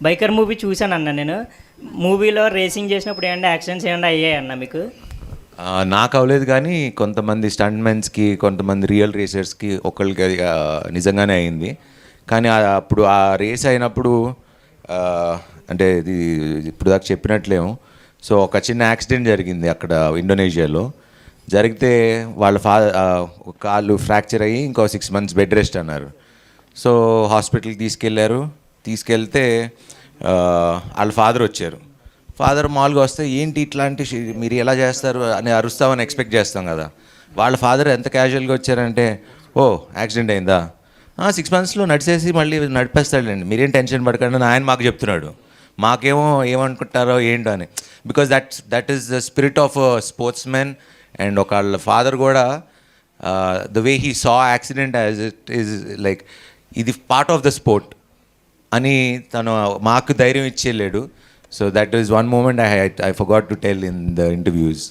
Biker movie చూశానన్న నేను. మూవీలో racing చేసినప్పుడు ఏమన్నా యాక్సిడెంట్స్ ఏమన్నా అయ్యాయన్న మీకు? నాకు అవ్వలేదు, కానీ కొంతమంది స్టంట్మెన్స్కి, కొంతమంది రియల్ రేసర్స్కి ఒకళ్ళకి అది నిజంగానే అయింది. కానీ అప్పుడు ఆ రేస్ అయినప్పుడు అంటే ఇది ఇప్పుడు దాకా చెప్పినట్లేము. సో ఒక చిన్న యాక్సిడెంట్ జరిగింది అక్కడ ఇండోనేషియాలో. జరిగితే వాళ్ళ కాళ్ళు ఫ్రాక్చర్ అయ్యి ఇంకో 6 months బెడ్ రెస్ట్ అన్నారు. సో హాస్పిటల్కి తీసుకెళ్తే వాళ్ళ ఫాదర్ వచ్చారు. ఫాదర్ మామూలుగా వస్తే ఏంటి ఇట్లాంటి మీరు ఎలా చేస్తారు అని అరుస్తామని ఎక్స్పెక్ట్ చేస్తాం కదా. వాళ్ళ ఫాదర్ ఎంత క్యాజువల్గా వచ్చారంటే, ఓ యాక్సిడెంట్ అయిందా, 6 monthsలో నడిచేసి మళ్ళీ నడిపేస్తాడండి, మీరేం టెన్షన్ పడకండి అని ఆయన మాకు చెప్తున్నాడు. మాకేమో ఏమనుకుంటారో ఏంటో అని. Because that is the spirit of sportsmen. అండ్ వాళ్ళ ఫాదర్ కూడా the way he saw accident as it is like ఇది పార్ట్ ఆఫ్ ద స్పోర్ట్ అని తను మాకు ధైర్యం ఇచ్చేయలేడు. So that is one moment I forgot to tell in the interviews.